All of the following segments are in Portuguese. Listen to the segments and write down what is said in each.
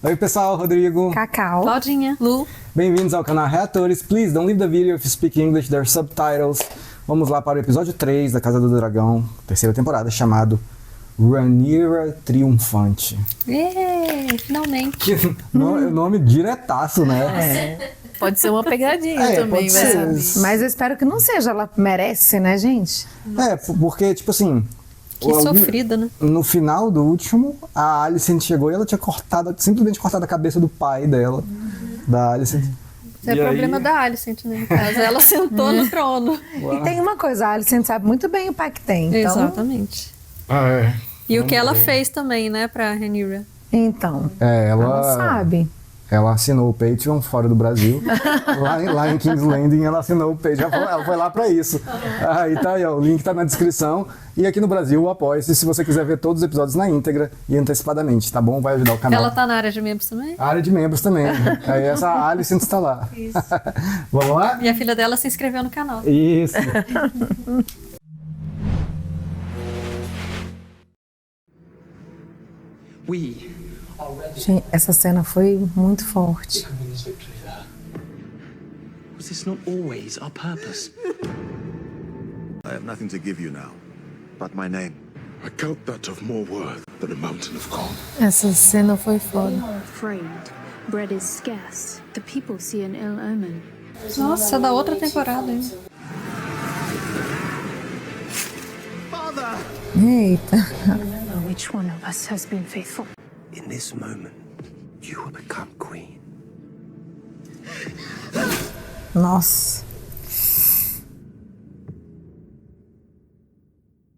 Oi pessoal, Rodrigo. Cacau. Claudinha. Lu. Bem-vindos ao canal Reatores. Please don't leave the video if you speak English, there are subtitles. Vamos lá para o episódio 3 da Casa do Dragão, terceira temporada, chamado Rhaenyra Triunfante. Finalmente. Nome diretaço, né? Pode ser uma pegadinha também, vai saber. Mas eu espero que não seja, ela merece, né, gente? Porque, tipo assim... Que sofrida, né? No final do último, a Alicent chegou e ela tinha simplesmente cortado a cabeça do pai dela, da Alicent. É o problema da Alicent, né, no caso. Ela sentou no trono. Uau. E tem uma coisa, a Alicent sabe muito bem o pai que tem. Então... Exatamente. E o que ela fez também, né, pra Rhaenyra. Então, ela sabe. Ela assinou o Patreon fora do Brasil. lá em King's Landing ela assinou o Patreon. Ela foi lá pra isso. Aí tá aí, ó, o link tá na descrição. E aqui no Brasil, apoie-se se você quiser ver todos os episódios na íntegra e antecipadamente, tá bom? Vai ajudar o canal. Ela tá na área de membros também? A área de membros também. Aí essa Alicent está lá. Isso. Vamos lá? E a filha dela se inscreveu no canal. Isso. Gente, essa cena foi muito forte. Was this not always our purpose? I have nothing to give you now, but my name. I count that of more worth than a mountain of gold. Essa cena foi foda. Afraid. Bread is scarce. The people see an ill omen. Nossa, da outra temporada, hein? Eita. Which one of us has been faithful? In this moment, you will become queen. Nossa.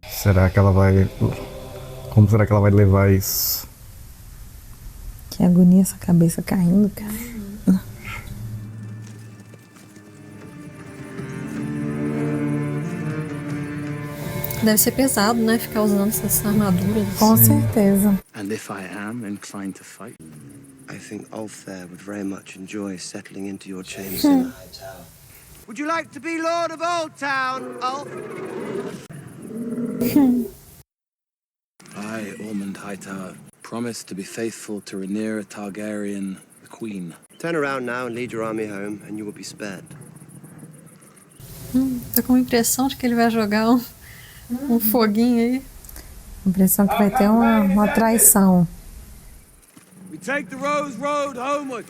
Será que ela vai... Como será que ela vai levar isso? Que agonia essa cabeça caindo, cara. Deve ser pesado, né? Ficar usando essas armaduras. Com certeza. And if I am inclined to fight, I think Ulf there would very much enjoy settling into your chambers Hmm. in the High Tower. Would you like to be Lord of Old Town, Ulf? I, Ormond Hightower, promise to be faithful to Rhaenyra Targaryen, the Queen. Turn around now and lead your army home, and you will be spared. Tô com a impressão de que ele vai jogar um foguinho aí. Impressão que vai ter uma traição. We take the Rose Road homeward.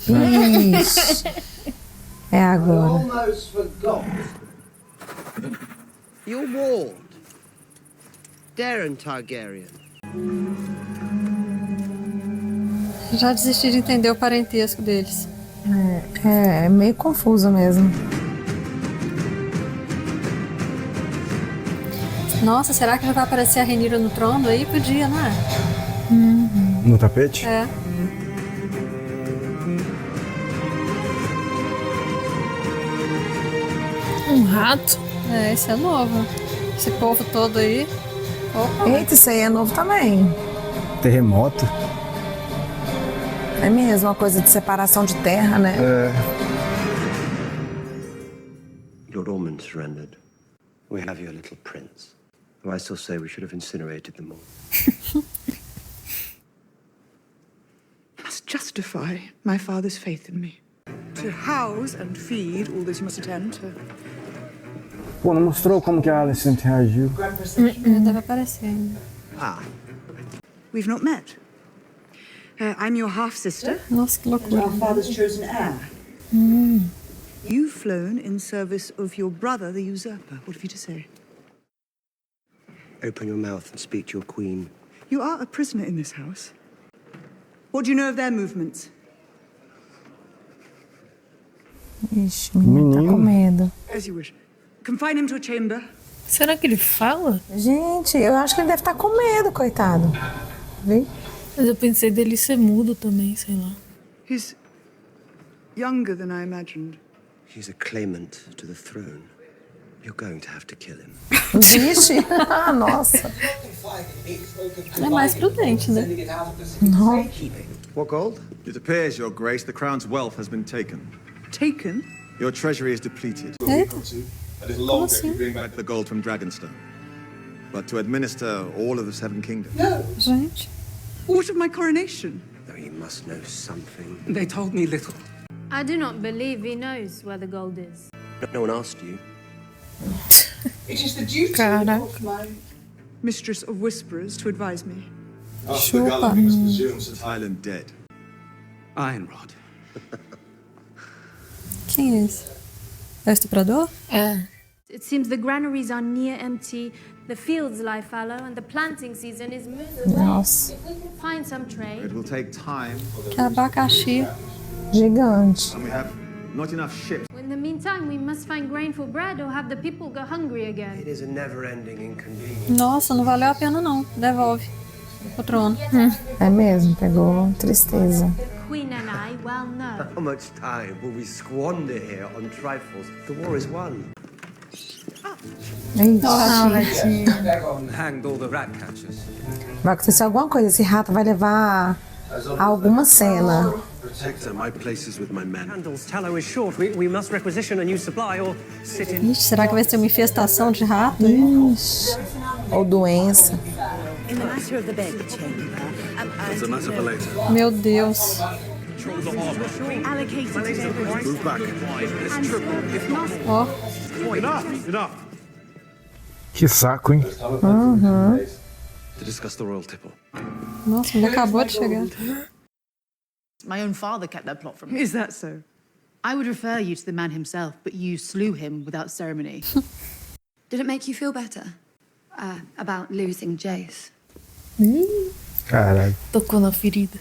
Ixi. É agora. Almost forgot. Your ward, Daeron Targaryen. Já desisti de entender o parentesco deles. É meio confuso mesmo. Nossa, será que já vai aparecer a Rhaenyra no trono aí? Podia, né? No tapete? É. Um rato? É, esse é novo. Esse povo todo aí. Opa. Eita, isso aí é novo também. Terremoto? É mesmo, uma coisa de separação de terra, né? Lord Ormond surrendered. We have your little prince. Though I still say we should have incinerated them all. Must justify my father's faith in me. To house and feed all those you must attend to. Pô, não mostrou como que a Alicent reagiu. Deve aparecer ainda. We've not met. I'm your half-sister. Nossa, que loucura. Our father's chosen heir. You've flown in service of your brother, the usurper. What have you to say? Open your mouth and speak to your queen. You are a prisoner in this house. What do you know of their movements? Ixi, o menino tá com medo. As you wish. Confine him to a chamber. Será que ele fala? Gente, eu acho que ele deve estar com medo, coitado. Vê? Mas eu pensei dele ser mudo também, sei lá. He's younger than I imagined. He's a claimant to the throne. You're going to have to kill him. Vixe, nossa. É mais prudente, né? Não. What gold? It appears, Your Grace, the crown's wealth has been taken. Taken? Your treasury is depleted. Eita. Como assim? bring back the gold from Dragonstone. But to administer all of the Seven Kingdoms. Gente. What of my coronation? Though he must know something. They told me little. I do not believe he knows where the gold is. No one asked you. It is the duty of my mistress of whisperers to advise me. After the Gulliver's presumes that Highland dead. Ironrod. Quem é esse? É o estuprador? É. It seems the granaries are near empty, the fields lie fallow, and the planting season is moving. Nossa, If we can find some trade. It will take time, Que é abacaxi. gigante. and we have not enough ships. In the meantime, we must find grain for bread or have the people go hungry again. It is a never-ending inconvenience. Nossa, não valeu a pena não. Devolve o trono. É mesmo, pegou tristeza. Queen and I well know. How much time will we squander here on trifles? The war is won. Hanged all the rat catchers. Vai acontecer alguma coisa. Esse rato vai levar a alguma cena. Protector, my place is with my men. Candle's tallow is short. We must requisition a new supply or sit in. Ixi, será que vai ser uma infestação de rato? Ixi, ou doença. That's a matter for later. Meu Deus. Move back. Ó, Enough! Que saco, hein? To discuss the royal tipple. nossa, ele acabou de chegar. My own father kept that plot from me. Is that so? I would refer you to the man himself, but you slew him without ceremony. Did it make you feel better? About losing Jace? Caralho. Tocou na ferida.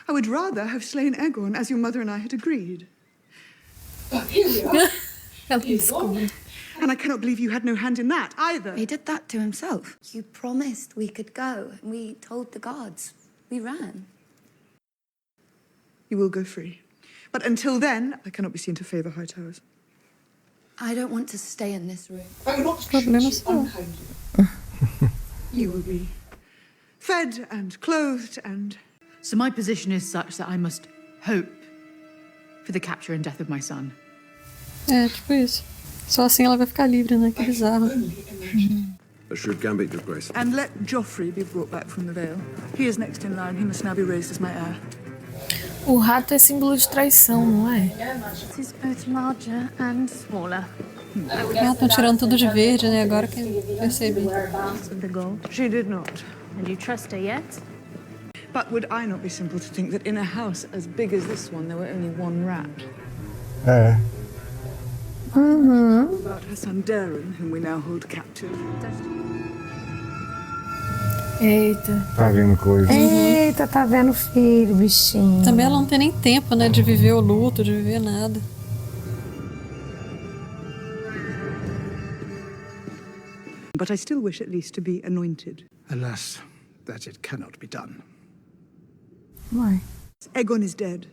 I would rather have slain Aegon, as your mother and I had agreed. But here we are. And I cannot believe you had no hand in that, either. He did that to himself. You promised we could go, and we told the guards. We ran. You will go free. But until then, I cannot be seen to favour high towers. I don't want to stay in this room. I will not treat Problema you seu. unkindly. You will be fed and clothed and... So my position is such that I must hope for the capture and death of my son. É, tipo isso. Só assim ela vai ficar livre, né? Que bizarro. A shrewd gambit, Your Grace. And let Joffrey be brought back from the Vale. He is next in line. He must now be raised as my heir. O rato é símbolo de traição, não é? It is both larger and smaller. Ah, estão tirando tudo de verde, né? Agora que eu percebi. The gold. She did not. And you trust her yet? But would I not be simple to think that in a house as big as this one, there were only one rat? É. About her son Darren, whom we now hold captive. Eita. Tá vendo coisa. Eita, tá vendo o filho, bichinho. Também ela não tem nem tempo, né? De viver o luto, de viver nada. But I still wish at least to be anointed. Alas, that it cannot be done. Uai. Aegon is dead.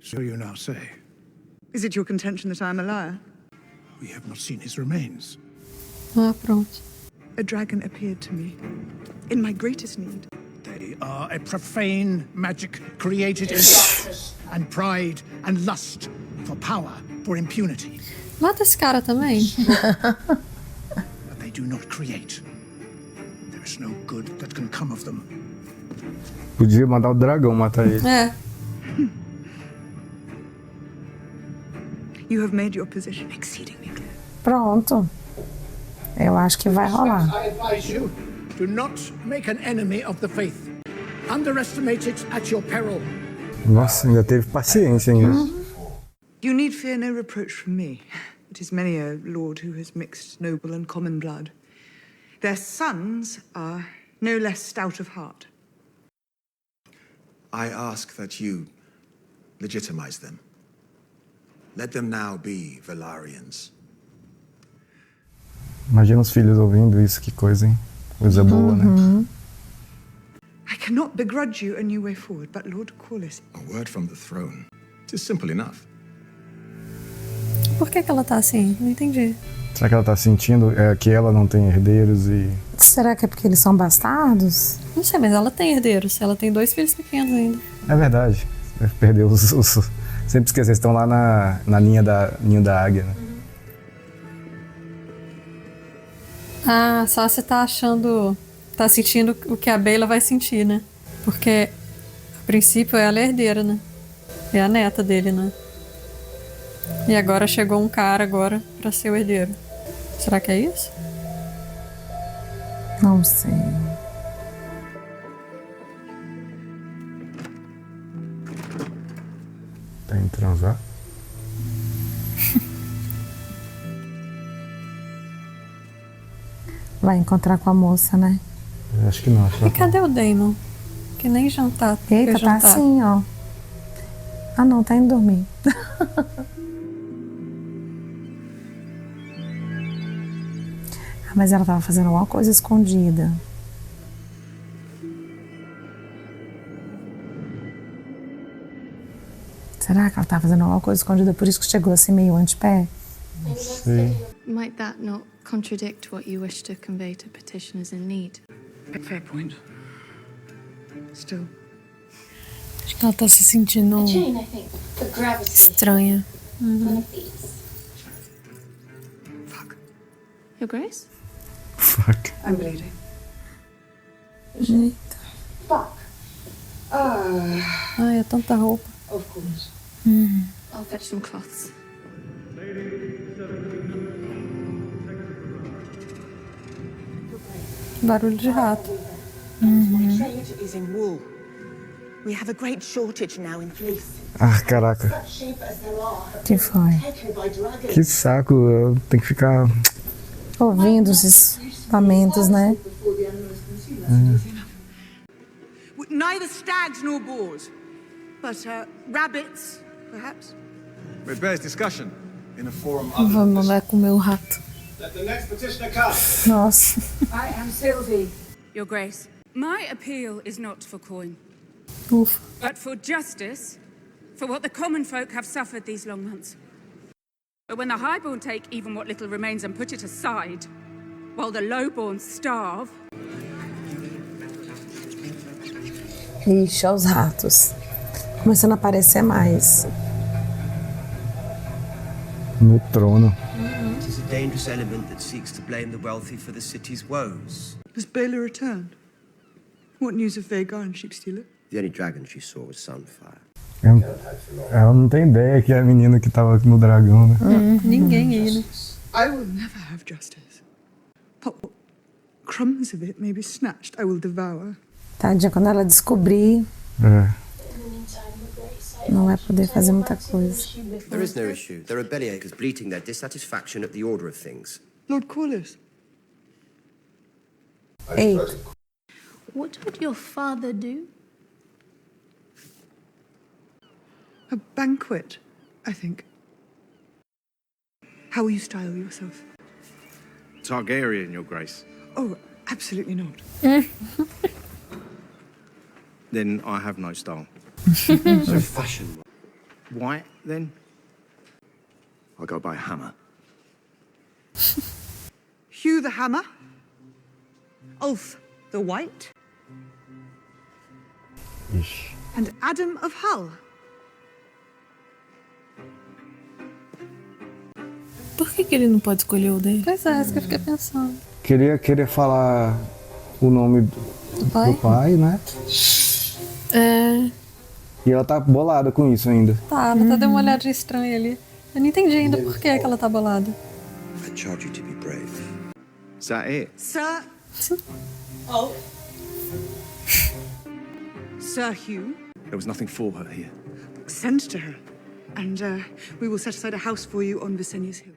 So you now say. Is it your contention that I am a liar? We have not seen his remains. Ah, pronto. A dragon appeared to me in my greatest need. They are a profane magic created in darkness and pride and lust for power, for impunity. Mata esse cara também. But they do not create. There is no good that can come of them. Podia mandar o dragão matar ele. É. You have made your position exceedingly clear. Pronto. Eu acho que vai rolar. I advise you, do not make an enemy of the faith. Underestimate it at your peril. Nossa, ainda teve paciência ainda. You need fear no reproach from me. It is many a lord who has mixed noble and common blood. Their sons are no less stout of heart. I ask that you legitimize them. Let them now be Velaryons. Imagina os filhos ouvindo isso, que coisa, hein? Coisa boa, né? I cannot begrudge you a new way forward, but Lord Corlys... A word from the throne. It is simple enough. Por que ela tá assim? Não entendi. Será que ela tá sentindo que ela não tem herdeiros e... Será que é porque eles são bastardos? Não sei, mas ela tem herdeiros. Ela tem 2 filhos pequenos ainda. É verdade. Perdeu os... Sempre esquecer, estão lá na ninho da águia, né? Ah, só você tá achando... Tá sentindo o que a Bella vai sentir, né? Porque, a princípio, ela é a herdeira, né? É a neta dele, né? E agora chegou um cara agora pra ser o herdeiro. Será que é isso? Não sei. Tá indo transar? Vai encontrar com a moça, né? Eu acho que não. Acho que E cadê o Damon? Que nem jantar. Eita, foi tá jantar. assim, ó. Ah, não, tá indo dormir. Ah, mas ela tava fazendo alguma coisa escondida. Será que ela tava fazendo alguma coisa escondida? Por isso que chegou assim meio antepé? Sim. Might that not contradict what you wish to convey to petitioners in need? Fair point. Still. Acho que ela tá se sentindo estranha. Your Grace? Fuck. I'm bleeding. Eita. Fuck. Ai, é tanta roupa. Of course. I'll fetch some cloths. Barulho de rato. Trade is in wool. We have a great shortage now in fleece. Ah, caraca. Such sheep as there are Que foi? taken by dragons. Que saco. Eu tenho que ficar... Ouvindo esses lamentos, né? Neither stags nor boars, but rabbits, perhaps. It bears discussion in a forum Vamos lá comer o rato. Let the next petitioner come. Nossa. I am Sylvie, Your Grace. My appeal is not for coin, Ufa. but for justice, for what the common folk have suffered these long months. But when the highborn take even what little remains and put it aside, while the lowborn starve, Ixi, olha os ratos. Começando a aparecer mais. No trono. It is a dangerous element that seeks to blame the wealthy for the city's woes. Has Bela returned? What news of Vhagar and Sheepstealer? The only dragon she saw was Sunfire. Ela não tem ideia que é a menina que tava no dragão, né? Ninguém aí, né? I will never have justice. What crumbs of it may be snatched, I will devour. Tadinha, quando ela descobrir, É. não vai poder fazer muita coisa. There is no issue. There are bellyachers bleating their dissatisfaction at the order of things. Lord Corliss. Eita. What would your father do? A banquet, I think. How will you style yourself? Targaryen, Your Grace. Oh, absolutely not. Then I have no style. So fashion. White, then? I go by Hammer. Hugh the Hammer. Ulf the White. Ixi. And Adam of Hull. Por que ele não pode escolher o dele? Pois é, isso que eu fiquei pensando. Queria falar o nome do pai, né? É. E ela tá bolada com isso ainda. Tá, ela tá dando uma olhadinha estranha ali. Eu não entendi ainda por que ela tá bolada. I charge you to be brave. Is that it? Sir. Oh. Sir Hugh. There was nothing for her here. Send to her. And we will set aside a house for you on Visenius Hill.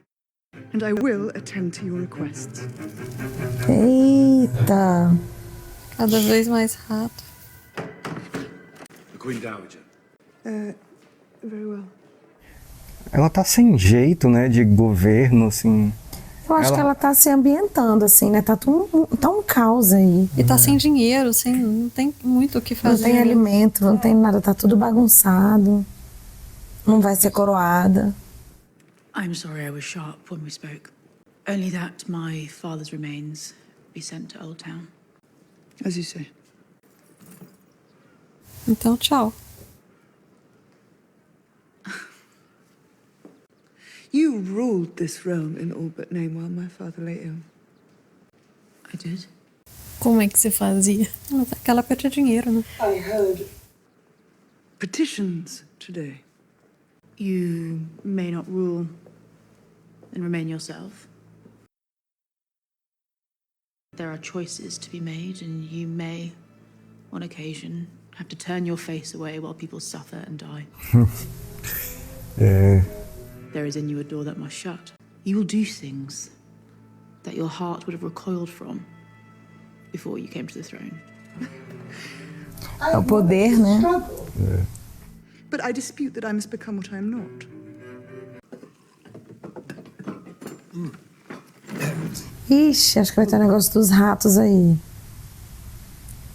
And I will attend to your requests. Eita. Cada vez mais rato. The Queen Dowager. Very well. Ela tá sem jeito, né, de governo, assim. Eu acho que ela tá se ambientando, assim, né? Tá um caos aí. E tá sem dinheiro, sem, não tem muito o que fazer. Não tem alimento, não tem nada, tá tudo bagunçado. Não vai ser coroada. I'm sorry I was sharp when we spoke. Only that my father's remains be sent to Old Town. As you say. Então, tchau. You ruled this realm in all but name while my father lay ill. I did. Como é que você fazia? Mas aquela época tinha dinheiro, né? I heard petitions today. You may not rule and remain yourself. There are choices to be made, and you may, on occasion, have to turn your face away while people suffer and die. There is in you a door that must shut. You will do things that your heart would have recoiled from before you came to the throne. É o poder, né? But I dispute that I must become what I am not. Ixi, acho que vai ter um negócio dos ratos aí. O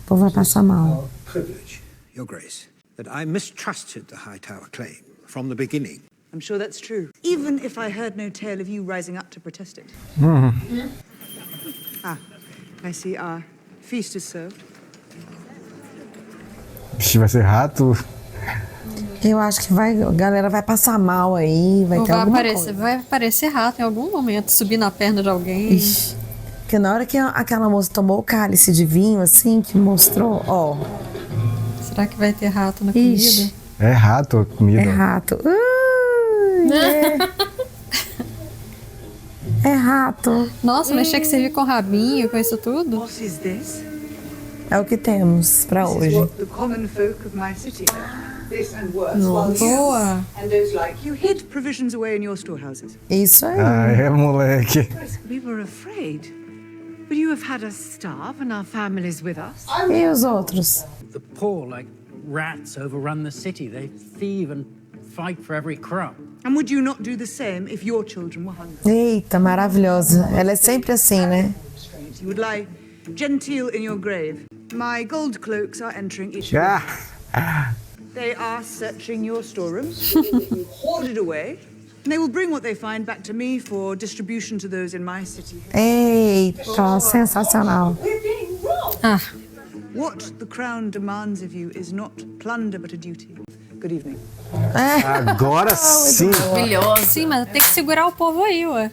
povo vai passar mal. Privilege, Your Grace, that I mistrusted the Hightower claim from the beginning. I'm sure that's true. Even if I heard no tale of you rising up to protest it. I see our feast is served. Ixi, vai ser rato. Eu acho que a galera vai passar mal aí, vai ter alguma coisa. Vai aparecer rato em algum momento, subir na perna de alguém. Ixi. Porque na hora que aquela moça tomou o cálice de vinho, assim, que mostrou, ó. Será que vai ter rato na comida? Ixi. É rato a comida. É rato. É rato. Nossa, mas tinha que servir com rabinho, com isso tudo? What is this? É o que temos pra This is hoje. what the common folk of my city know. This and worse. Nossa. While you Boa. and those like you hid provisions away in your storehouses. Isso aí. Moleque. We were afraid. But you have had us starve and our families with us. E os outros? The poor, like rats, overrun the city. They thieve and fight for every crumb. And would you not do the same if your children were hungry? Eita, maravilhosa. Ela é sempre assim, né? You would lie genteel in your grave. My gold cloaks are entering each. They are searching your storerooms, hoarded away, and they will bring what they find back to me for distribution to those in my city. Eita, sensacional. What the crown demands of you is not plunder but a duty. Good evening. Agora sim. Maravilhoso. Sim, mas tem que segurar o povo aí, ué.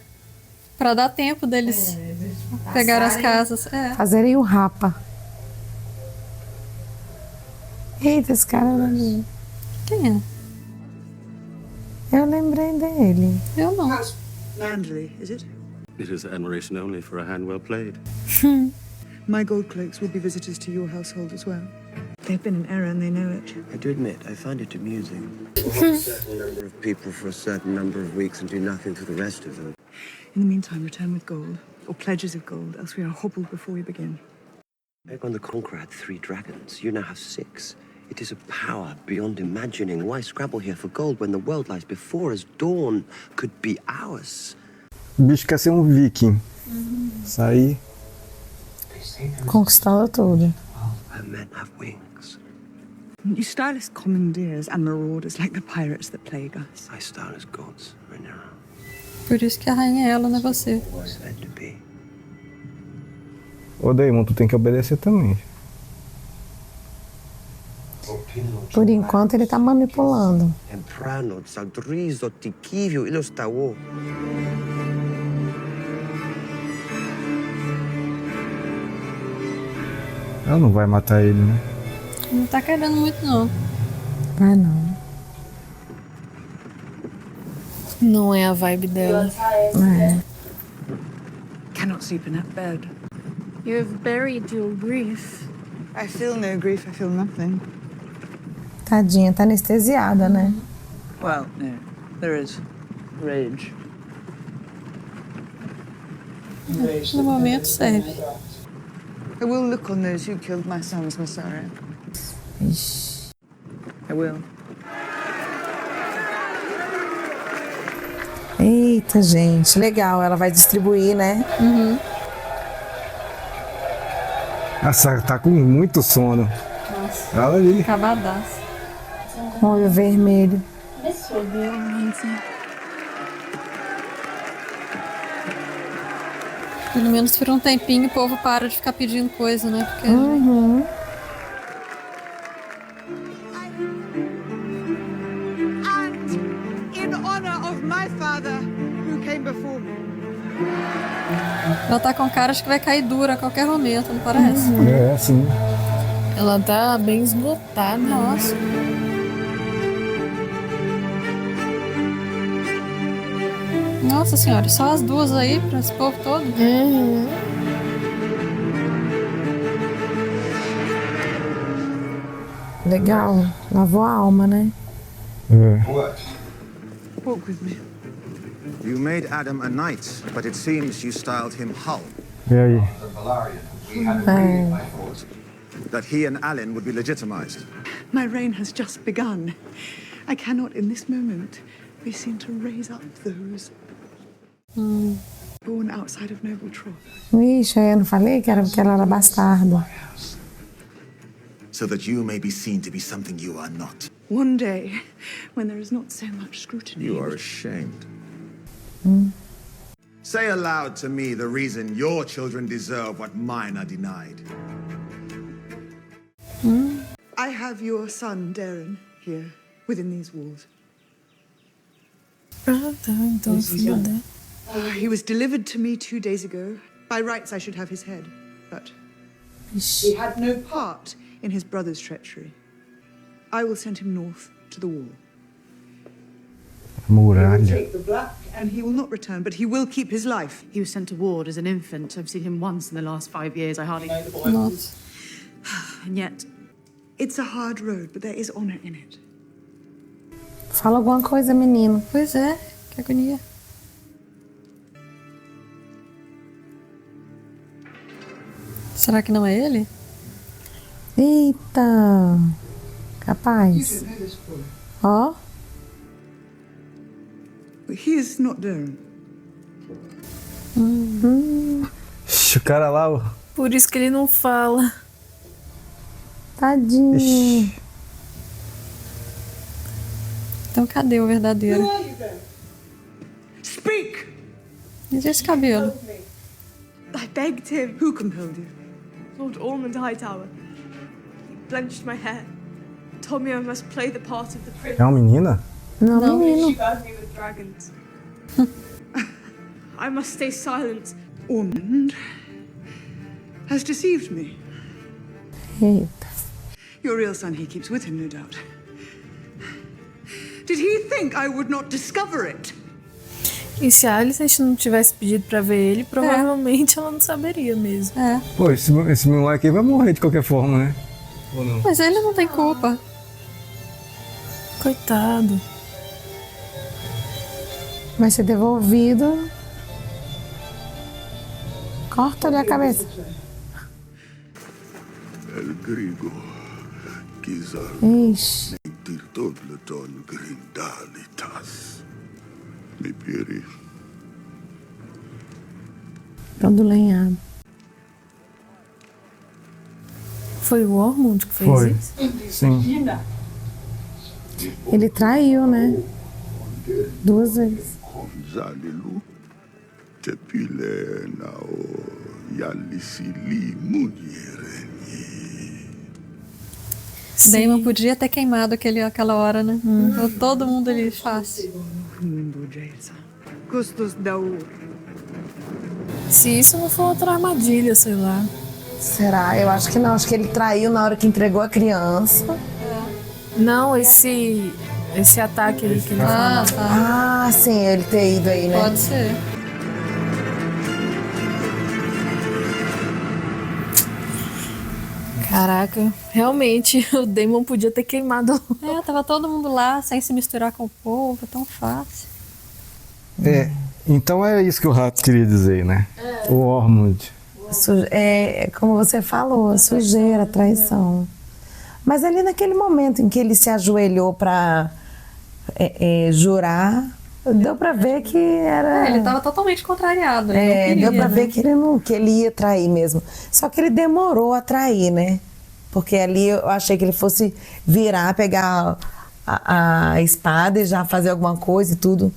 Pra dar tempo deles pegar as casas. Fazerem o rapa. Eita, esse cara eu lembrei. Quem é? Eu lembrei dele. Eu não. Manderley, is it? It is admiration only for a hand well played. My gold cloaks will be visitors to your household as well. They've been in error and they know it. I do admit, I find it amusing. We'll have a certain number of people for a certain number of weeks and do nothing for the rest of them. In the meantime, return with gold, or pledges of gold, else we are hobbled before we begin. Aegon the Conqueror had 3 dragons. You now have 6. It is a power beyond imagining. Why scrabble here for gold when the world lies before us? Dawn could be ours. O bicho quer ser um viking. Isso aí. Conquistando tudo. Her men have wings. You style us commandeers and marauders like the pirates that plague us. I style as gods, Rhaenyra. Por isso que a rainha é ela, não é você. Said to be. Ô, Daemon, tu tem que obedecer também. Por enquanto ele tá manipulando. Emprano, Saldrizo, Tikivio, Ilostawo. Ela não vai matar ele, né? Não tá querendo muito, não. Vai não. Não é a vibe dela. É. Cannot sleep in that bed. You have buried your grief. I feel no grief, I feel nothing. Tadinha, tá anestesiada, né? Well, no, there is rage. No momento serve. I will look on those who killed my sons, Messiah. Ixi. I will. Eita, gente, legal. Ela vai distribuir, né? Uhum. Nossa, tá com muito sono. Nossa. Olha ali. Acabadaço. Olho vermelho. Pelo menos por um tempinho o povo para de ficar pedindo coisa, né? Porque Uhum. And in honor of my father who came before me, Ela tá com cara, acho que vai cair dura a qualquer momento, não parece? É, sim. Ela tá bem esgotada. Nossa. Nossa senhora, só as duas aí pra esse povo todo? Legal. Lavou a alma, né? Walk with me. You made Adam a knight, but it seems you styled him Hull. E aí? That he and Alyn would be legitimized. My reign has just begun. I cannot, in this moment, be seen to raise up those born outside of noble troth. Ixi, eu não falei que era porque ela era bastarda. So that you may be seen to be something you are not. One day, when there is not so much scrutiny. You are ashamed. Say aloud to me the reason your children deserve what mine are denied. I have your son, Darren, here, within these walls. Ah, tá. Então, filho dela. He was delivered to me 2 days ago. By rights, I should have his head, but he had no part in his brother's treachery. I will send him north to the wall. He will Muralha. take the black, and he will not return, but he will keep his life. He was sent to ward as an infant. I've seen him once in the last 5 years. I hardly know the boy. Nossa. And yet, it's a hard road, but there is honor in it. Fala alguma coisa, menino. Pois é, que agonia. Será que não é ele? Eita. Capaz. Ó. He is not Darren. Ixi, o cara lá, ó. Por isso que ele não fala. Tadinho. Ixi. Então cadê o verdadeiro? Who are you then? Speak! E esse cabelo? I begged him. Who compelled you? Lord Ormond Hightower. He blenched my hair. Told me I must play the part of the prince. É uma menina? Não, menino. She burned me with dragons. I must stay silent. Ormond has deceived me. Eita. Your real son he keeps with him, no doubt. Did he think I would not discover it? E se a Alicent não tivesse pedido pra ver ele, provavelmente ela não saberia mesmo. É. Pô, esse moleque aí vai morrer de qualquer forma, né? Ou não? Mas ele não tem culpa. Coitado. Vai ser devolvido. Corta-lhe a cabeça. El grigo, Gizar, Ixi. Tirtobleton Grindalitas. Mi pieri. Todo lenhado. Foi o Ormond que fez Foi. isso? Sim. Ele traiu, né? 2 vezes. Zalilu, Tepile Nao, Yalisili Muniereni. Daemon podia ter queimado aquela hora, né? Todo mundo ali fácil. Se isso não for outra armadilha, sei lá. Será? Eu acho que não. Acho que ele traiu na hora que entregou a criança. Não, esse ataque aí que ele fala. Ah, sim, ele ter ido aí, né? Pode ser. Caraca, realmente o Daemon podia ter queimado. É, tava todo mundo lá, sem se misturar com o povo, tão fácil. É, então é isso que o Rato queria dizer, né? O Ormond. É, como você falou, sujeira, traição. Mas ali naquele momento em que ele se ajoelhou para jurar, deu para ver que era... ele estava totalmente contrariado. Ele não queria, deu para né? ver que ele ia trair mesmo. Só que ele demorou a trair, né? Porque ali eu achei que ele fosse virar, pegar a espada e já fazer alguma coisa e tudo.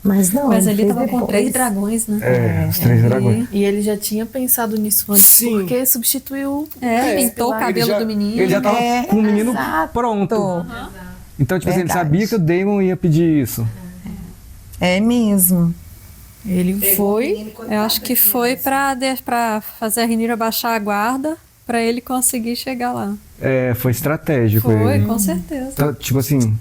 Mas não. Mas ele fez estava com 3 dragões, né? Os 3 dragões. E ele já tinha pensado nisso antes, porque substituiu. Pintou o cabelo do menino. Ele já tava com o menino pronto. Então, tipo assim, ele sabia que o Daemon ia pedir isso. É mesmo. Ele foi... Eu acho que foi pra fazer a Rhaenyra baixar a guarda pra ele conseguir chegar lá. Foi estratégico. Foi, ele. com certeza. Tá, tipo assim,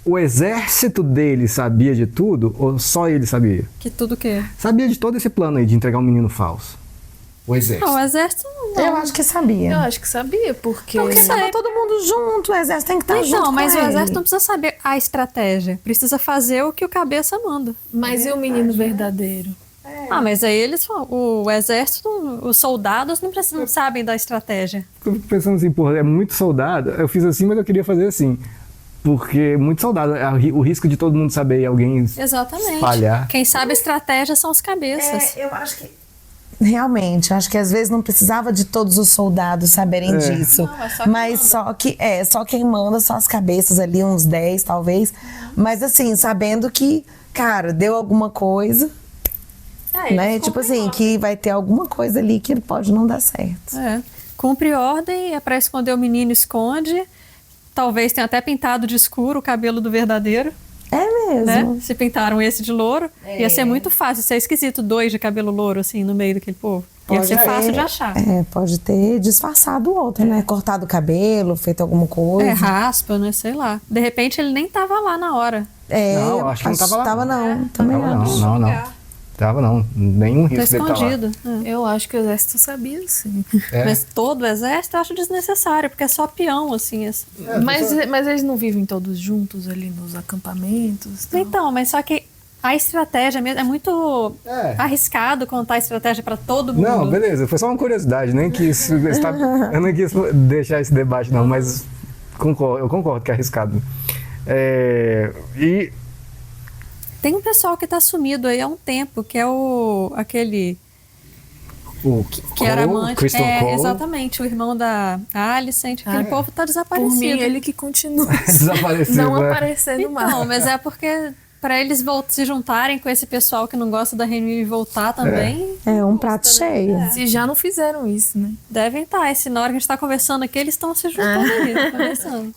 o exército dele sabia de tudo ou só ele sabia? Que tudo o quê? Sabia de todo esse plano aí de entregar um menino falso. O exército. Não, o exército não. Eu acho que sabia. Eu acho que sabia, porque tava todo mundo junto, o exército tem que estar junto. Não, mas com o ele. exército não precisa saber a estratégia. Precisa fazer o que o cabeça manda. Mas e o menino verdadeiro? Mas aí eles o exército, os soldados não sabem da estratégia. Eu fico pensando assim, porra, é muito soldado. Eu fiz assim, mas eu queria fazer assim. Porque muito soldado, o risco de todo mundo saber e alguém Exatamente. falhar. Quem sabe a estratégia são os cabeças. Eu acho que realmente, acho que às vezes não precisava de todos os soldados saberem disso. Não, mas só quem manda são as cabeças ali, uns 10 talvez. Mas assim, sabendo que, cara, deu alguma coisa, né? Tipo assim, que vai ter alguma coisa ali que pode não dar certo. Cumpre ordem, é pra esconder o menino, esconde. Talvez tenha até pintado de escuro o cabelo do verdadeiro. É mesmo. Né? Se pintaram esse de louro, ia ser muito fácil. Isso é esquisito, 2 de cabelo louro, assim, no meio daquele povo. Ia ser fácil de achar. Pode ter disfarçado o outro, né? Cortado o cabelo, feito alguma coisa. Raspa, né? Sei lá. De repente ele nem tava lá na hora. Não, acho que não tava lá. Tava não, também acho. Não. Tava não. Nenhum risco dele tá escondido. Eu acho que o exército sabia, sim. Mas todo o exército eu acho desnecessário, porque é só peão, assim. Mas eles não vivem todos juntos ali nos acampamentos? Tal. Então, mas só que a estratégia mesmo é muito arriscado contar a estratégia para todo mundo. Não, beleza. Foi só uma curiosidade. Eu nem quis deixar esse debate, não. Mas eu concordo que é arriscado. Tem um pessoal que tá sumido aí há um tempo, que é aquele que era amante. Christian Cole. Exatamente, o irmão da Alicent. Aquele povo tá desaparecido. Por mim, ele que continua desaparecido, não aparecendo mais. Não, mas é porque para eles se juntarem com esse pessoal que não gosta da Rhaenyra e voltar também. É um prato cheio. Se já não fizeram isso, né? Devem estar. Na hora que a gente tá conversando aqui, eles estão se juntando aí, conversando.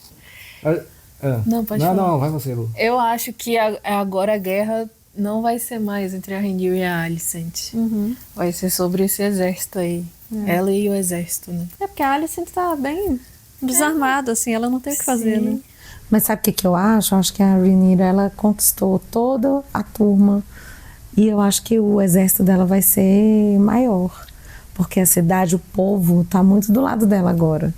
Não, pode falar. Não, vai você, Lu. Eu acho que agora a guerra não vai ser mais entre a Rhaenyra e a Alicent. Vai ser sobre esse exército aí. Ela e o exército, né? É porque a Alicent tá bem desarmada, assim, ela não tem o que fazer, né? Mas sabe o que eu acho? Eu acho que a Rhaenyra, ela conquistou toda a turma. E eu acho que o exército dela vai ser maior. Porque a cidade, o povo, tá muito do lado dela agora.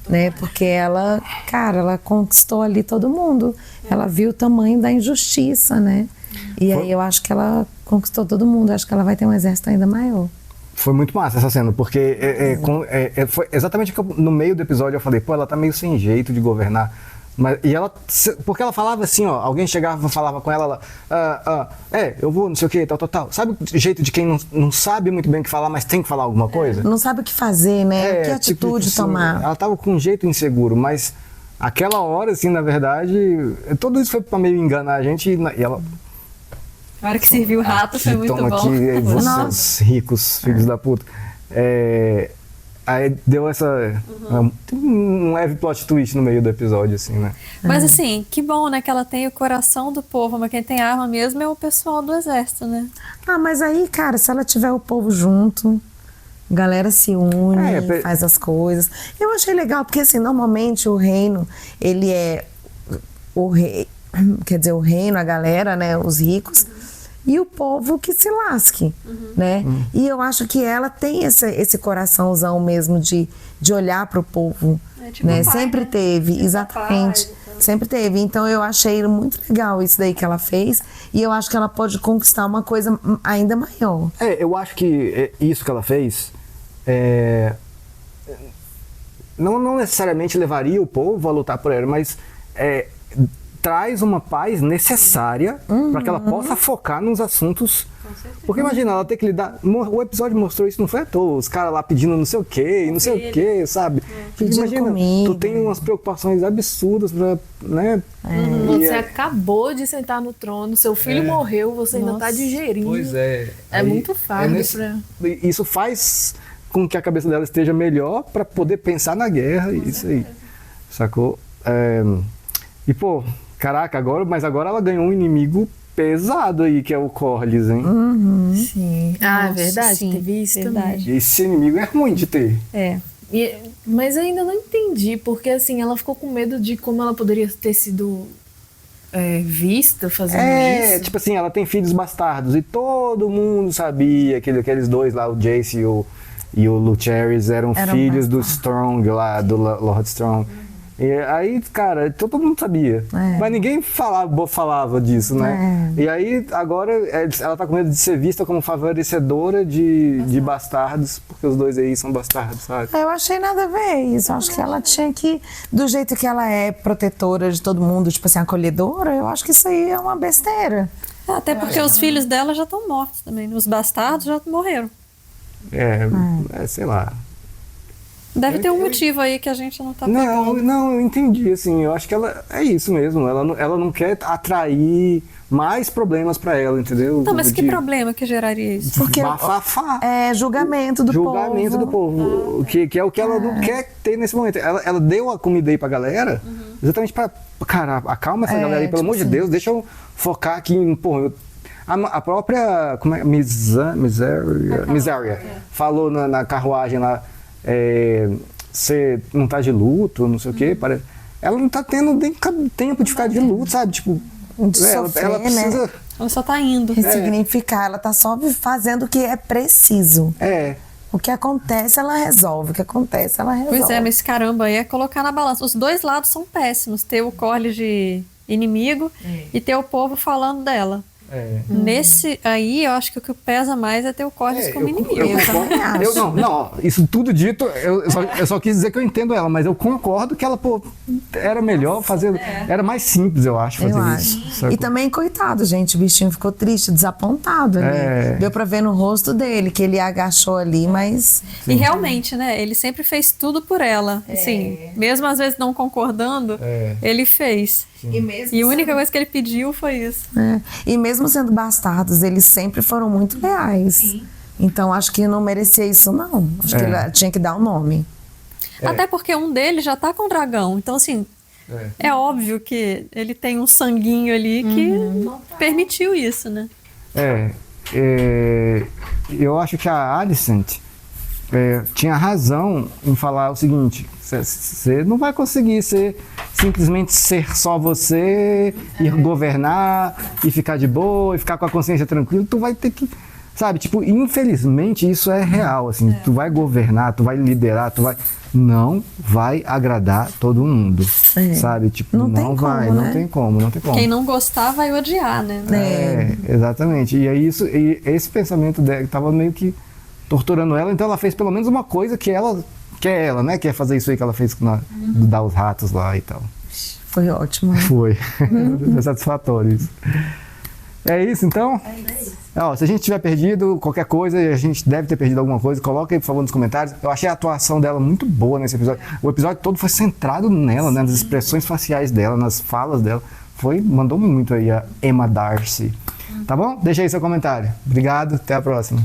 Né? Porque ela, cara, ela conquistou ali todo mundo. Ela viu o tamanho da injustiça, né? E aí eu acho que ela conquistou todo mundo. Eu acho que ela vai ter um exército ainda maior. Foi muito massa essa cena, porque foi exatamente no meio do episódio eu falei, pô, ela tá meio sem jeito de governar. Porque ela falava assim, ó, alguém chegava e falava com ela, eu vou, não sei o que, tal. Sabe o jeito de quem não sabe muito bem o que falar, mas tem que falar alguma coisa? Não sabe o que fazer, né? Que atitude tomar? Ela tava com um jeito inseguro, mas aquela hora, assim, na verdade, tudo isso foi pra meio enganar a gente e ela... A hora que serviu o rato foi muito bom. Toma aqui, vocês ricos, filhos da puta. Aí deu um leve plot twist no meio do episódio, assim, né? Mas assim, que bom, né? Que ela tem o coração do povo, mas quem tem arma mesmo é o pessoal do exército, né? Mas aí, cara, se ela tiver o povo junto, a galera se une, faz as coisas. Eu achei legal, porque assim, normalmente o reino, ele é o rei, quer dizer, o reino, a galera, né, os ricos, e o povo que se lasque, né? E eu acho que ela tem esse coraçãozão mesmo de olhar para o povo, tipo né? pai, Sempre né? teve, exatamente. Sempre teve. Então eu achei muito legal isso daí que ela fez e eu acho que ela pode conquistar uma coisa ainda maior. Eu acho que isso que ela fez não necessariamente levaria o povo a lutar por ela, mas traz uma paz necessária para que ela possa focar nos assuntos. Porque imagina, ela ter que lidar... O episódio mostrou isso, não foi à toa. Os caras lá pedindo não sei o quê, e não sei o quê, sabe? Imagina, tu tem umas preocupações absurdas pra... Né? Você acabou de sentar no trono, seu filho morreu, você ainda tá digerindo. Pois é. É muito fardo Isso faz com que a cabeça dela esteja melhor para poder pensar na guerra, isso aí. Sacou? E, pô... Caraca, agora ela ganhou um inimigo pesado aí, que é o Corlys, hein? Sim. Ah, é Nossa, verdade, sim, teve isso verdade. também. E esse inimigo é ruim de ter. É. Mas eu ainda não entendi, porque assim, ela ficou com medo de como ela poderia ter sido vista fazendo isso. Tipo assim, ela tem filhos bastardos e todo mundo sabia que aqueles dois lá, o Jace e o Lucerys, eram filhos do Strong lá, do Lord Strong. E aí, cara, todo mundo sabia. Mas ninguém falava disso, né? E aí, agora, ela tá com medo de ser vista como favorecedora de bastardos, porque os dois aí são bastardos, sabe? Eu achei nada a ver isso. Eu acho que ela tinha que, do jeito que ela é protetora de todo mundo, tipo assim, acolhedora, eu acho que isso aí é uma besteira. Até porque os filhos dela já estão mortos também. Os bastardos já morreram. Sei lá. Deve ter um motivo aí que a gente não tá pegando. Não, eu entendi, assim, eu acho que ela é isso mesmo, ela não quer atrair mais problemas pra ela, entendeu? Não, mas que problema que geraria isso? Porque bafafá. É julgamento do povo, que é o que ela não quer ter nesse momento. Ela deu a comida aí pra galera, exatamente pra, cara, acalma essa galera aí, pelo amor de Deus, deixa eu focar aqui em, a própria, como é, Miséria, falou na carruagem lá, você não tá de luto, não sei o quê, ela não tá tendo nem tempo de ficar de luto, sabe? Tipo, ela precisa... Né? Ela só tá indo. Ressignificar, ela tá só fazendo o que é preciso. O que acontece, ela resolve. O que acontece, ela resolve. Pois é, mas caramba, aí é colocar na balança. Os dois lados são péssimos. Ter o Corlys de inimigo e ter o povo falando dela. Nesse aí, eu acho que o que pesa mais é ter o Corlys como inimigo. Isso tudo dito, eu só quis dizer que eu entendo ela, mas eu concordo que ela, era melhor fazer, era mais simples, eu acho, fazer isso. E também, coitado, gente, o bichinho ficou triste, desapontado ali. Deu pra ver no rosto dele que ele agachou ali, mas... E realmente, né, ele sempre fez tudo por ela, assim, mesmo às vezes não concordando, ele fez. E a única coisa que ele pediu foi isso. E mesmo sendo bastardos, eles sempre foram muito leais. Então acho que não merecia isso, não. Acho que ele tinha que dar o nome. Até porque um deles já tá com o dragão. Então, assim, é óbvio que ele tem um sanguinho ali que permitiu isso, né? Eu acho que a Alicent tinha razão em falar o seguinte: você não vai conseguir simplesmente ser só você e governar e ficar de boa e ficar com a consciência tranquila. Tu vai ter que, sabe, tipo, infelizmente isso é real, assim, tu vai governar, tu vai liderar, não vai agradar todo mundo, sabe, tipo, não vai, não tem como. Quem não gostar vai odiar, né? Exatamente, e esse pensamento dela tava meio que torturando ela, então ela fez pelo menos uma coisa que ela quer, né? Quer fazer isso aí que ela fez dar os ratos lá e tal. Foi ótimo. Né? Foi. Foi satisfatório isso. É isso, então? Se a gente tiver perdido qualquer coisa, a gente deve ter perdido alguma coisa, coloca aí, por favor, nos comentários. Eu achei a atuação dela muito boa nesse episódio. O episódio todo foi centrado nela, né? Nas expressões faciais dela, nas falas dela. Mandou muito aí a Emma Darcy. Tá bom? Deixa aí seu comentário. Obrigado, até a próxima.